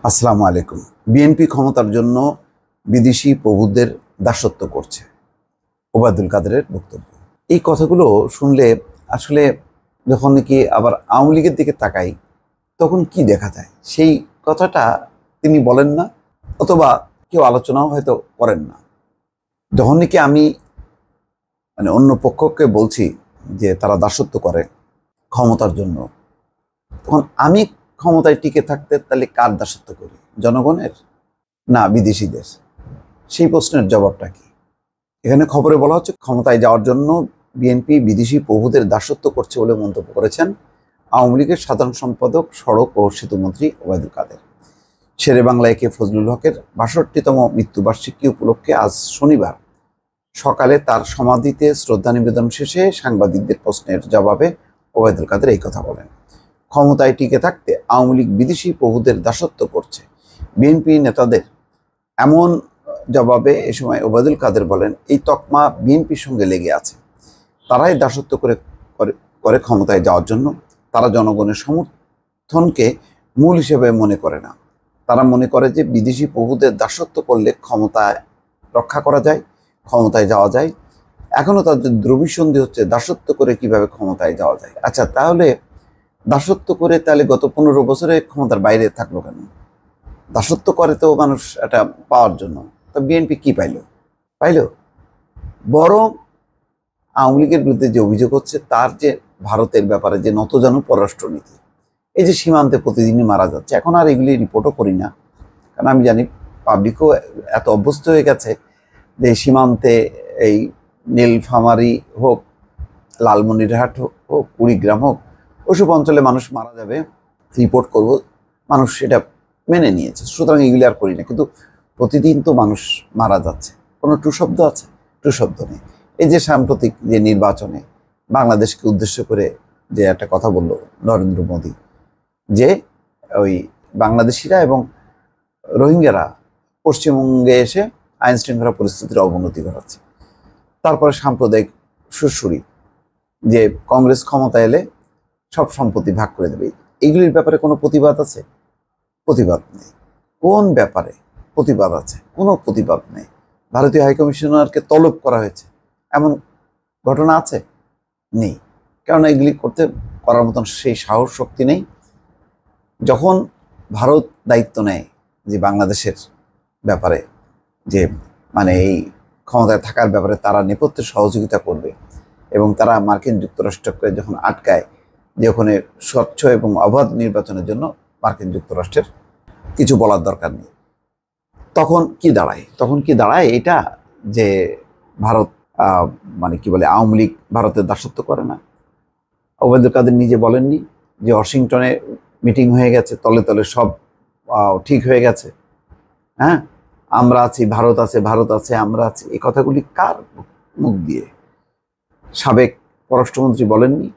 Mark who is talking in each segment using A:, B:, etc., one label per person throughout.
A: আসসালামু আলাইকুম। বিএনপি ক্ষমতার জন্য বিদেশি প্রভুদের দাসত্ব করছে, ওবায়দুল কাদেরের বক্তব্য। এই কথাগুলো শুনলে আসলে যখন নাকি আবার আওয়ামী লীগের দিকে তাকাই, তখন কি দেখা যায়? সেই কথাটা তিনি বলেন না, অথবা কেউ আলোচনাও হয়তো করেন না। যখন নাকি আমি অন্য পক্ষকে বলছি যে তারা দাসত্ব করে ক্ষমতার জন্য, তখন আমি ক্ষমতায় টিকে থাকতে তাহলে কার দাসত্ব করি? জনগণের না বিদেশিদের? সেই প্রশ্নের জবাবটা কি? এখানে খবরে বলা হচ্ছে ক্ষমতায় যাওয়ার জন্য বিএনপি বিদেশি প্রভুদের দাসত্ব করছে বলে মন্তব্য করেছেন আওয়ামী লীগের সাধারণ সম্পাদক, সড়ক ও সেতুমন্ত্রী ওবায়দুল কাদের। শেরে বাংলা একে ফজলুল হকের ৬২তম মৃত্যুবার্ষিকী উপলক্ষে আজ শনিবার সকালে তার সমাধিতে শ্রদ্ধা নিবেদন শেষে সাংবাদিকদের প্রশ্নের জবাবে ওবায়দুল কাদের এই কথা বলেন। ক্ষমতায় টিকে থাকতে আওয়ামী লীগ বিদেশি প্রভুদের দাসত্ব করছে, বিএনপি নেতাদের এমন জবাবে এ সময় ওবায়দুল কাদের বলেন, এই তকমা বিএনপির সঙ্গে লেগে আছে। তারাই দাসত্ব করে ক্ষমতায় যাওয়ার জন্য। তারা জনগণের সমর্থনকে মূল হিসেবে মনে করে না। তারা মনে করে যে বিদেশি প্রভুদের দাসত্ব করলে ক্ষমতায় রক্ষা করা যায়, ক্ষমতায় যাওয়া যায়। এখনও তাদের দ্রবিসন্ধি হচ্ছে দাসত্ব করে কিভাবে ক্ষমতায় যাওয়া যায়। আচ্ছা, তাহলে দাসত্ব করে তাহলে গত ১৫ বছরে ক্ষমতার বাইরে থাকলো কেন? দাসত্ব করে তো মানুষ এটা পাওয়ার জন্য। তো বিএনপি কি পাইল? বরং আওয়ামী লীগের বিরুদ্ধে যে অভিযোগ হচ্ছে, তার যে ভারতের ব্যাপারে যে নতজানু পররাষ্ট্রনীতি, এই যে সীমান্তে প্রতিদিনই মারা যাচ্ছে, এখন আর এগুলি রিপোর্টও করি না, কারণ আমি জানি পাবলিকও এত অভ্যস্ত হয়ে গেছে যে সীমান্তে এই নীলফামারী হোক, লালমনিরহাট হোক, কুড়িগ্রাম হোক, ওসব অঞ্চলে মানুষ মারা যাবে, রিপোর্ট করব, মানুষ সেটা মেনে নিয়েছে, সুতরাং এগুলি আর করি না। কিন্তু প্রতিদিন তো মানুষ মারা যাচ্ছে, কোনো টু শব্দ আছে? টু শব্দ নেই। এই যে সাম্প্রতিক যে নির্বাচনে বাংলাদেশকে উদ্দেশ্য করে যে একটা কথা বলল নরেন্দ্র মোদী, যে ওই বাংলাদেশিরা এবং রোহিঙ্গারা পশ্চিমবঙ্গে এসে আইন শৃঙ্খলা পরিস্থিতির অবনতি ঘটাচ্ছে। তারপরে সাম্প্রদায়িক সুরসুরি যে কংগ্রেস ক্ষমতা এলে সব সম্পত্তি ভাগ করে দেবে, এইগুলির ব্যাপারে কোনো প্রতিবাদ আছে? প্রতিবাদ নেই। কোন ব্যাপারে প্রতিবাদ আছে? কোনো প্রতিবাদ নেই। ভারতীয় হাইকমিশনারকে তলব করা হয়েছে, এমন ঘটনা আছে? নেই। কারণ এগুলি করার মতন সেই সাহস শক্তি নেই। যখন ভারত দায়িত্ব নেয় যে বাংলাদেশের ব্যাপারে, যে এই ক্ষমতায় থাকার ব্যাপারে তারা নেপথ্যে সহযোগিতা করবে, এবং তারা মার্কিন যুক্তরাষ্ট্রকে যখন আটকায় যে ওখানে স্বচ্ছ এবং অবাধ নির্বাচনের জন্য মার্কিন যুক্তরাষ্ট্রের কিছু বলার দরকার নেই, তখন কি দাঁড়ায় এটা যে ভারত আওয়ামী লীগ ভারতের দাসত্ব করে না? ওবায়দুল কাদের নিজে বলেননি যে ওয়াশিংটনে মিটিং হয়ে গেছে, তলে তলে সব ঠিক হয়ে গেছে? হ্যাঁ, আমরা আছি, ভারত আছে, আমরা আছি। এই কথাগুলি কার মুখ দিয়ে? সাবেক পররাষ্ট্রমন্ত্রী বলেননি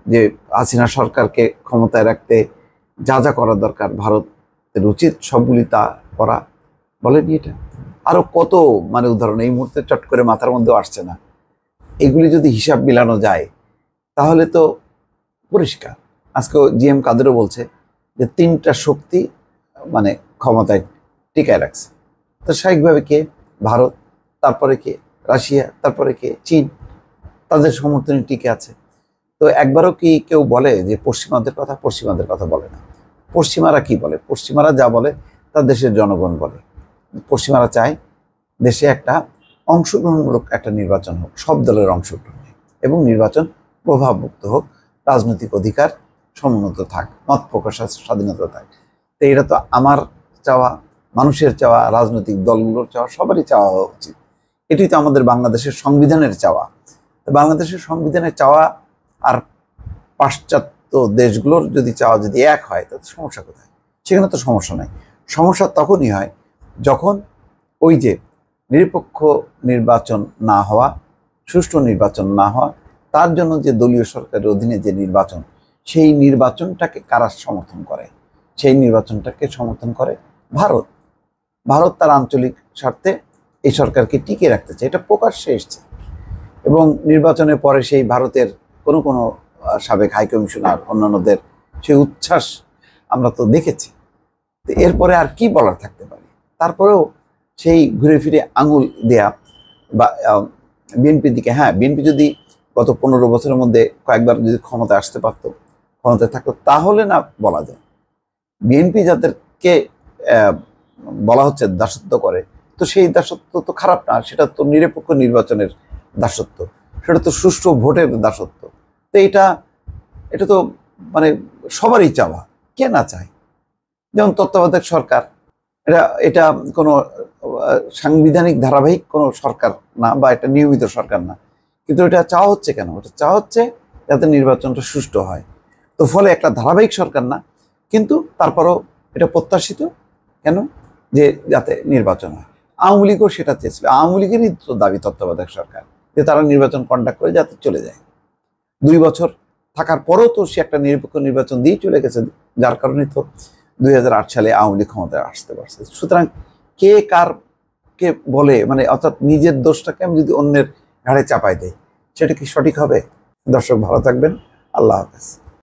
A: যে হাসিনা সরকারকে ক্ষমতায় রাখতে যা যা করার দরকার ভারতের উচিত সবগুলি তা করা? বলেননি এটা? আরো কত উদাহরণ এই মুহূর্তে চট করে মাথার মধ্যেও আসছে না। এগুলি যদি হিসাব মিলানো যায় তাহলে তো পরিষ্কার। আজকে জিএম কাদেরও বলছে যে 3টা শক্তি ক্ষমতায় টিকায় রাখছে। তো স্বাভাবিকভাবে কে? ভারত, তারপরে কে? রাশিয়া, তারপরে কে? চীন। তাদের সমর্থনে টিকে আছে। তো একবারও কি কেউ বলে যে পশ্চিমাদের কথা? পশ্চিমাদের কথা বলে না। পশ্চিমারা কি বলে? পশ্চিমারা যা বলে তা দেশের জনগণ বলে। পশ্চিমারা চায় দেশে একটা অংশগ্রহণমূলক একটা নির্বাচন হোক, সব দলের অংশগ্রহণ, এবং নির্বাচন প্রভাবমুক্ত হোক, রাজনৈতিক অধিকার সমুন্নত থাক, মত প্রকাশের স্বাধীনতা থাক। তো এটা তো আমার চাওয়া, মানুষের চাওয়া, রাজনৈতিক দলগুলোর চাওয়া, সবারই চাওয়া উচিত। এটি তো আমাদের বাংলাদেশের সংবিধানের চাওয়া। বাংলাদেশের সংবিধানের চাওয়া আর পাশ্চাত্য দেশগুলোর যদি চাওয়া যদি এক হয়, তাতে সমস্যা কোথায়? সেখানে তো সমস্যা নাই। সমস্যা তখনই হয় যখন ওই যে নিরপেক্ষ নির্বাচন না হওয়া, সুষ্ঠু নির্বাচন না হওয়া, তার জন্য যে দলীয় সরকারের অধীনে যে নির্বাচন, সেই নির্বাচনটাকে কারা সমর্থন করে? সেই নির্বাচনটাকে সমর্থন করে ভারত। ভারত তার আঞ্চলিক স্বার্থে এই সরকারকে টিকিয়ে রাখতে চায়, এটা প্রকাশ্যে এসছে। এবং নির্বাচনের পরে সেই ভারতের কোনো সাবেক হাইকমিশনার অন্যান্যদের সেই উচ্ছ্বাস আমরা তো দেখেছি। তো এরপরে আর কি বলার থাকতে পারে? তারপরেও সেই ঘুরে ফিরে আঙুল দেয়া বা বিএনপির দিকে, হ্যাঁ বিএনপি যদি গত 15 বছরের মধ্যে কয়েকবার যদি ক্ষমতায় আসতে পারতো, ক্ষমতায় থাকতো, তাহলে না বলা যায়। বিএনপি যাদেরকে বলা হচ্ছে দাসত্ব করে, তো সেই দাসত্ব তো খারাপ না, সেটা তো নিরপেক্ষ নির্বাচনের দাসত্ব, সেটা তো সুষ্ঠু ভোটের দাসত্ব। তো এটা তো মানে সবারই চাওয়া, কে না চায়? যেমন তত্ত্বাবধায়ক সরকার, এটা এটা কোনো সাংবিধানিক ধারাবাহিক কোনো সরকার না, বা এটা নিয়মিত সরকার না, কিন্তু এটা চাওয়া হচ্ছে কেন? এটা চাওয়া হচ্ছে যাতে নির্বাচনটা সুষ্ঠু হয়। তো ফলে একটা ধারাবাহিক সরকার না, কিন্তু তারপরও এটা প্রত্যাশিত কেন? যে যাতে নির্বাচন হয়। আওয়ামী লীগও সেটা চেয়েছিল, আওয়ামী লীগেরই তো দাবি তত্ত্বাবধায়ক সরকার, যে তারা নির্বাচন কন্ডাক্ট করে যাতে চলে যায়। 2 বছর থাকার পরেও তো সে একটা নিরপেক্ষ নির্বাচন দিয়ে চলে গেছে, যার কারণে তো 2008 সালে আওয়ামী লীগ ক্ষমতায় আসতে পারছে। সুতরাং কে কারকে বলে, মানে অর্থাৎ নিজের দোষটাকে আমি যদি অন্যের ঘাড়ে চাপাই দেয়, সেটা কি সঠিক হবে? দর্শক ভালো থাকবেন, আল্লাহ হাফেজ।